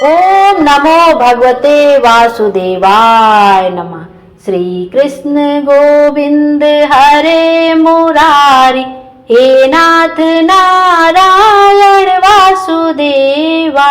ओम नमो भगवते वासुदेवाय नमः। श्री कृष्ण गोविंद हरे मुरारी, हे नाथ नारायण वासुदेवा।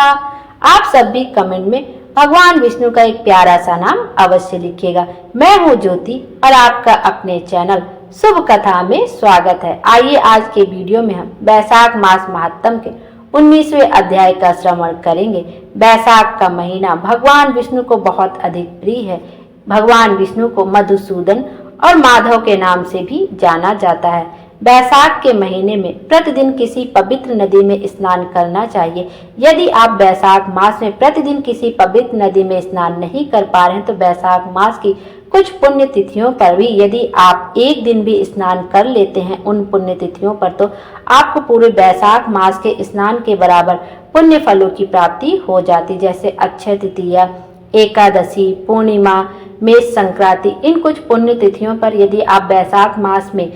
आप सब भी कमेंट में भगवान विष्णु का एक प्यारा सा नाम अवश्य लिखिएगा। मैं हूँ ज्योति और आपका अपने चैनल शुभ कथा में स्वागत है। आइए आज के वीडियो में हम वैशाख मास महात्म के 19वें अध्याय का श्रवण करेंगे। वैशाख का महीना भगवान विष्णु को बहुत अधिक प्रिय है। भगवान विष्णु को मधुसूदन और माधव के नाम से भी जाना जाता है। वैशाख के महीने में प्रतिदिन किसी पवित्र नदी में स्नान करना चाहिए। यदि आप वैशाख मास में प्रतिदिन किसी पवित्र नदी में स्नान नहीं कर पा रहे हैं तो वैशाख मास की कुछ पुण्य तिथियों पर भी यदि आप एक दिन भी स्नान कर लेते हैं उन पुण्य तिथियों पर, तो आपको पूरे वैशाख मास के स्नान के बराबर पुण्य फलों की प्राप्ति हो जाती। जैसे अक्षय तृतीया, एकादशी, पूर्णिमा, मेष संक्रांति, इन कुछ पुण्य तिथियों पर यदि आप वैशाख मास में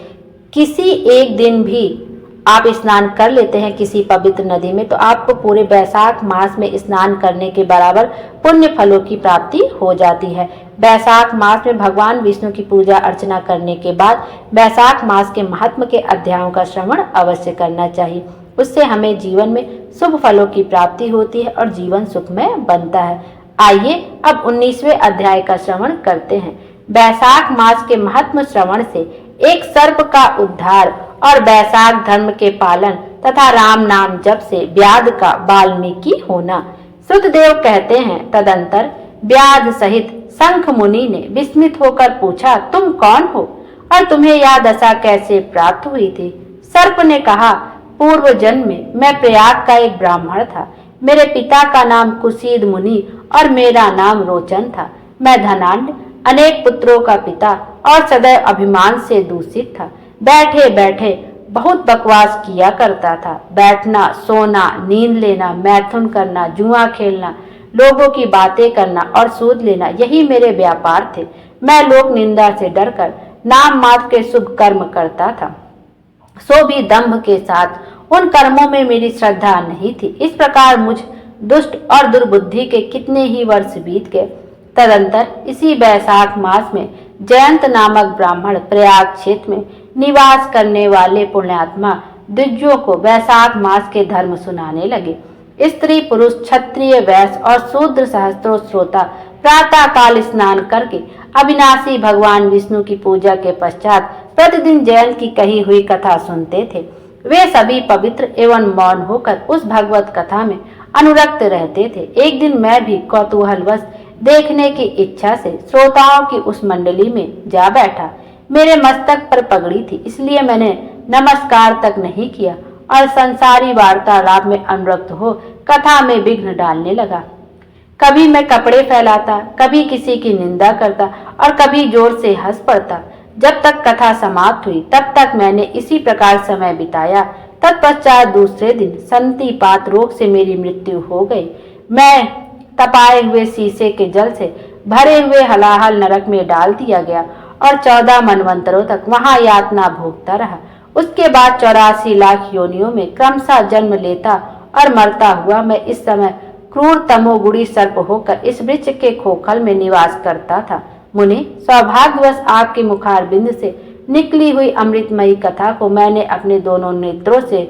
किसी एक दिन भी आप स्नान कर लेते हैं किसी पवित्र नदी में, तो आपको पूरे वैशाख मास में स्नान करने के बराबर पुण्य फलों की प्राप्ति हो जाती है। वैशाख मास में भगवान विष्णु की पूजा अर्चना करने के बाद वैशाख मास के महात्म के अध्यायों का श्रवण अवश्य करना चाहिए। उससे हमें जीवन में शुभ फलों की प्राप्ति होती है और जीवन सुखमय बनता है। आइए अब 19वें अध्याय का श्रवण करते हैं। वैशाख मास के महात्म श्रवण से एक सर्प का उद्धार और वैशाख धर्म के पालन तथा राम नाम जप से व्याध का वाल्मीकि होना। सुतदेव कहते हैं, तदंतर व्याध सहित शंख मुनि ने विस्मित होकर पूछा, तुम कौन हो और तुम्हें यह दशा कैसे प्राप्त हुई थी? सर्प ने कहा, पूर्व जन्म में मैं प्रयाग का एक ब्राह्मण था। मेरे पिता का नाम कुशीद मुनि और मेरा नाम रोचन था। मैं धनाढ्य, अनेक पुत्रों का पिता और सदैव अभिमान से दूषित था। बैठे बैठे बहुत बकवास किया करता था। बैठना, सोना, नींद लेना, मैथुन करना, जुआ खेलना, लोगों की बातें करना और सूद लेना, यही मेरे व्यापार थे। मैं लोक निंदा से डरकर नाम मात्र के शुभ कर्म करता था, सो भी दंभ के साथ उन कर्मों में मेरी श्रद्धा नहीं थी। इस प्रकार मुझ दुष्ट और दुर्बुद्धि के कितने ही वर्ष बीत गए। तदंतर इसी वैशाख मास में जयंत नामक ब्राह्मण प्रयाग क्षेत्र में निवास करने वाले पुण्यात्मा द्विजों को वैशाख मास के धर्म सुनाने लगे। स्त्री पुरुष, क्षत्रिय, वैश्य और शूद्र सहस्त्रों श्रोता प्रातः काल स्नान करके अविनाशी भगवान विष्णु की पूजा के पश्चात प्रतिदिन जयंत की कही हुई कथा सुनते थे। वे सभी पवित्र एवं मौन होकर उस भगवत कथा में अनुरक्त रहते थे। एक दिन मैं भी कौतूहलवश देखने की इच्छा से श्रोताओं की उस मंडली में जा बैठा। मेरे मस्तक पर पगड़ी थी, इसलिए मैंने नमस्कार तक नहीं किया और संसारी वार्तालाप में अनुरक्त हो कथा में विघ्न डालने लगा। कभी मैं कपड़े फैलाता, कभी किसी की निंदा करता और कभी जोर से हंस पड़ता। जब तक कथा समाप्त हुई तब तक मैंने इसी प्रकार समय बिताया। तत्पश्चात दूसरे दिन संतिपात रोग से मेरी मृत्यु हो गई। मैं तपाए हुए शीशे के जल से भरे हुए हलाहल नरक में डाल दिया गया और 14 मनवंतरों तक वहां यातना भोगता रहा। उसके बाद 84 लाख योनियों में क्रमशः जन्म लेता और मरता हुआ मैं इस समय क्रूर तमोगुणी सर्प होकर इस वृक्ष के खोखल में निवास करता था। मुनि, सौभाग्यवश आपके मुखारबिंद से निकली हुई अमृतमयी कथा को मैंने अपने दोनों नेत्रों से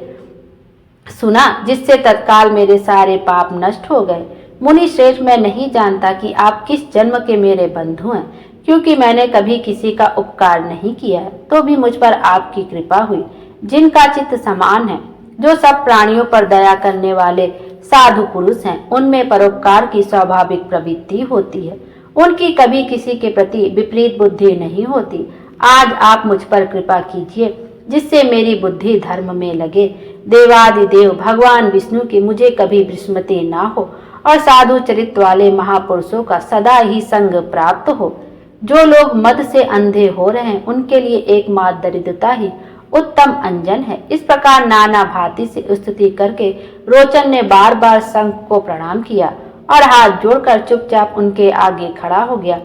सुना, जिससे तत्काल मेरे सारे पाप नष्ट हो गए। मुनि श्रेष्ठ, मैं नहीं जानता कि आप किस जन्म के मेरे बंधु हैं, क्योंकि मैंने कभी किसी का उपकार नहीं किया है, तो भी मुझ पर आपकी कृपा हुई। जिनका चित्त समान है, जो सब प्राणियों पर दया करने वाले साधु पुरुष हैं, उनमें परोपकार की स्वाभाविक प्रवृत्ति होती है। उनकी कभी किसी के प्रति विपरीत बुद्धि नहीं होती। आज आप मुझ पर कृपा कीजिए, जिससे मेरी बुद्धि धर्म में लगे। देवादिदेव भगवान विष्णु की मुझे कभी विस्मृति ना हो और साधु चरित्र वाले महापुरुषों का सदा ही संग प्राप्त हो। जो लोग मद से अंधे हो रहे हैं, उनके लिए एकमात्र दरिद्रता ही उत्तम अंजन है। इस प्रकार नाना भांति से स्तुति करके रोचन ने बार बार शंख को प्रणाम किया और हाथ जोड़कर चुपचाप उनके आगे खड़ा हो गया।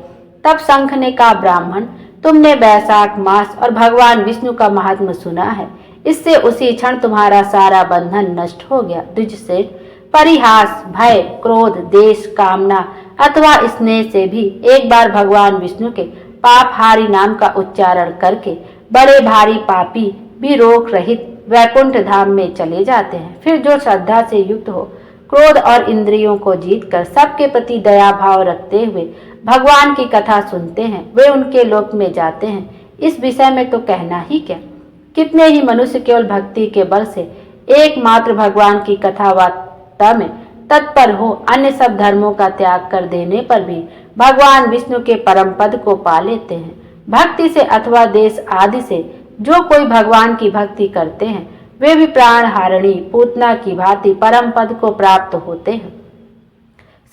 तब शंख ने कहा, ब्राह्मण, तुमने वैशाख मास और भगवान विष्णु का महात्म्य सुना है। इससे उसी क्षण तुम्हारा सारा बंधन नष्ट हो गया। द्विज श्रेष्ठ, परिहास, भय, क्रोध, देश, कामना अथवा स्नेह से भी एक बार भगवान विष्णु के पापहारी नाम का उच्चारण करके बड़े भारी पापी भी रोग रहित वैकुंठ धाम में चले जाते हैं। फिर जो श्रद्धा से युक्त हो, क्रोध और इंद्रियों को जीतकर सबके प्रति दया भाव रखते हुए भगवान की कथा सुनते हैं, वे उनके लोक में जाते हैं। इस विषय में तो कहना ही क्या। कितने ही मनुष्य केवल भक्ति के बल से एकमात्र भगवान की कथा वार्ता में तत्पर हो, अन्य सब धर्मों का त्याग कर देने पर भी भगवान विष्णु के परम पद को पा लेते हैं। भक्ति से अथवा देश आदि से जो कोई भगवान की भक्ति करते हैं, वे भी प्राण हारिणी पूतना की भांति परम पद को प्राप्त होते हैं।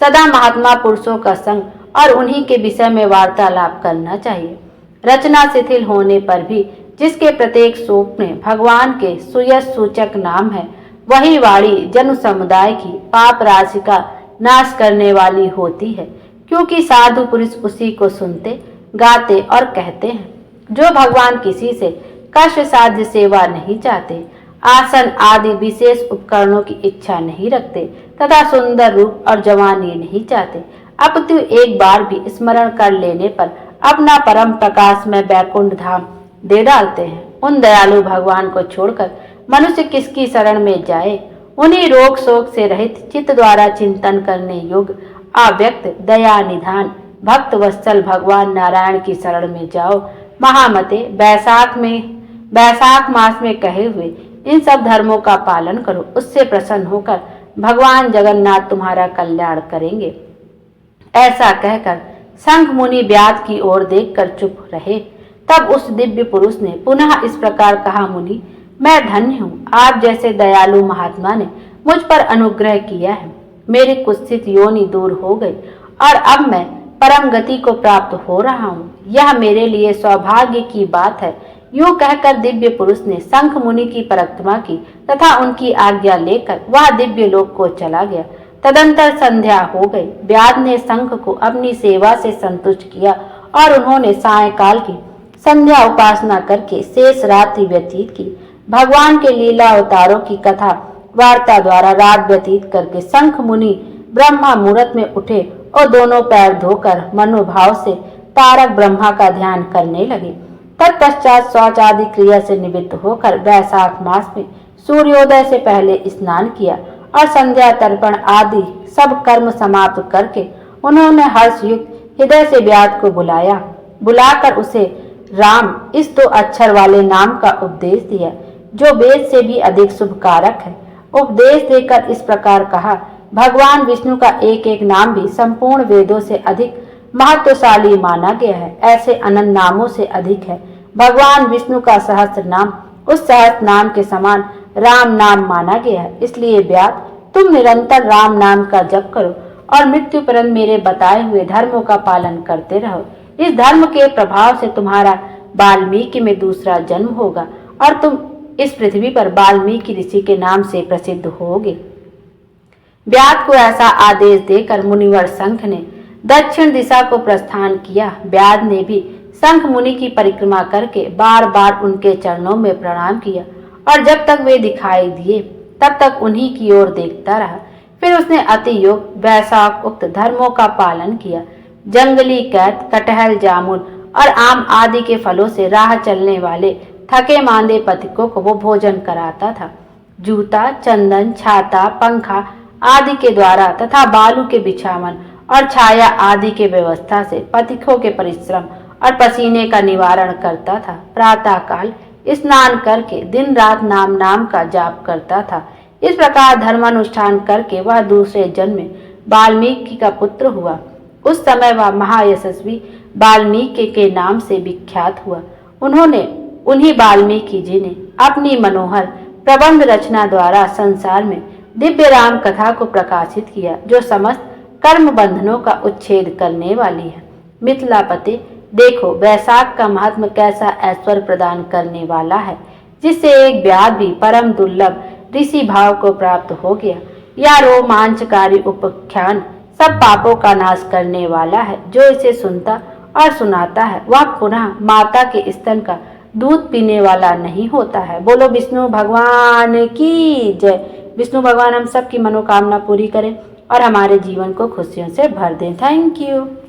सदा महात्मा पुरुषों का संग और उन्हीं के विषय में वार्तालाप करना चाहिए। रचना शिथिल होने पर भी जिसके प्रत्येक श्लोक में भगवान के सुयश सूचक नाम है, वही वाणी जन समुदाय की पाप राशि का नाश करने वाली होती है, क्योंकि साधु पुरुष उसी को सुनते, गाते और कहते हैं। जो भगवान किसी से कष्ट साध्य सेवा नहीं चाहते, आसन आदि विशेष उपकरणों की इच्छा नहीं रखते तथा सुंदर रूप और जवानी नहीं चाहते, अपितु एक बार भी स्मरण कर लेने पर अपना परम प्रकाश में वैकुंठ धाम दे डालते हैं, उन दयालु भगवान को छोड़कर मनुष्य किसकी शरण में जाए। उन्हीं रोग शोक से रहित चित्त द्वारा चिंतन करने योग्य अव्यक्त दया निधान भक्त वत्सल भगवान नारायण की शरण में जाओ। महामते, बैसाख मास में कहे हुए इन सब धर्मों का पालन करो, उससे प्रसन्न होकर भगवान जगन्नाथ तुम्हारा कल्याण करेंगे। ऐसा कहकर संघ मुनि व्याध की ओर देखकर चुप रहे। तब उस दिव्य पुरुष ने पुनः इस प्रकार कहा, मुनि, मैं धन्य हूँ, आप जैसे दयालु महात्मा ने मुझ पर अनुग्रह किया है। मेरी कुत्सित योनि दूर हो गई और अब मैं परम गति को प्राप्त हो रहा हूँ। यह मेरे लिए सौभाग्य की बात है। यूं कहकर दिव्य पुरुष ने शंख मुनि की परिक्रमा की तथा उनकी आज्ञा लेकर वह दिव्य लोक को चला गया। तदंतर संध्या हो गई। व्याध ने शंख को अपनी सेवा से संतुष्ट किया और उन्होंने सायंकाल की संध्या उपासना करके शेष रात्रि व्यतीत की। भगवान के लीला अवतारों की कथा वार्ता द्वारा रात व्यतीत करके शंख मुनि ब्रह्मा मुहूर्त में उठे और दोनों पैर धोकर मनोभाव से तारक ब्रह्मा का ध्यान करने लगे। तत्पश्चात शौच आदि क्रिया से निवृत्त होकर वैशाख मास में सूर्योदय से पहले स्नान किया और संध्या तर्पण आदि सब कर्म समाप्त करके उन्होंने हर्षयुक्त हृदय से व्याध को बुलाकर उसे राम इस 2 अक्षर वाले नाम का उपदेश दिया, जो वेद से भी अधिक शुभकारक है। उपदेश देकर इस प्रकार कहा, भगवान विष्णु का एक एक नाम भी संपूर्ण वेदों से अधिक महत्वशाली माना गया है, ऐसे अनंत नामों से अधिक है। भगवान विष्णु का सहस्त्र नाम उस सहस्त्र नाम के समान राम नाम माना गया है। इसलिए व्याध, तुम निरंतर राम नाम का जप करो और मृत्यु पर्यंत मेरे बताए हुए धर्मों का पालन करते रहो। इस धर्म के प्रभाव से तुम्हारा वाल्मीकि में दूसरा जन्म होगा और तुम इस पृथ्वी पर वाल्मीकि ऋषि के नाम से प्रसिद्ध होगे। व्याध को ऐसा आदेश देकर मुनिवर शंख ने दक्षिण दिशा को प्रस्थान किया। व्याध ने भी शंख मुनि की परिक्रमा करके बार बार उनके चरणों में प्रणाम किया और जब तक वे दिखाई दिए तब तक उन्हीं की ओर देखता रहा। फिर उसने अति योग वैशाख उक्त धर्मों का पालन किया। जंगली कैत, कटहल, जामुन और आम आदि के फलों से राह चलने वाले थके मांदे पथिकों को वो भोजन कराता था। जूता, चंदन, छाता, पंखा आदि के द्वारा तथा बालू के बिछावन और छाया आदि के व्यवस्था से पथिकों के परिश्रम और पसीने का निवारण करता था। प्रातः काल स्नान करके दिन रात नाम का जाप करता था। इस प्रकार धर्मानुष्ठान करके वह दूसरे जन्म में वाल्मीकि का पुत्र हुआ। उस समय वह महायशस्वी वाल्मीकि के नाम से विख्यात हुआ। उन्हीं वाल्मीकि जी ने अपनी मनोहर प्रबंध रचना द्वारा संसार में दिव्य राम कथा को प्रकाशित किया, जो समस्त कर्म बंधनों का उच्छेद करने वाली है। मिथिलापते, देखो वैशाख का महात्म कैसा ऐश्वर्य प्रदान करने वाला है, जिससे एक व्याध भी परम दुर्लभ ऋषि भाव को प्राप्त हो गया। यह रोमांचकारी उपाख्यान सब पापों का नाश करने वाला है। जो इसे सुनता और सुनाता है वह पुनः माता के स्तन का दूध पीने वाला नहीं होता है। बोलो विष्णु भगवान की जय। विष्णु भगवान हम सबकी मनोकामना पूरी करें और हमारे जीवन को खुशियों से भर दें। Thank you.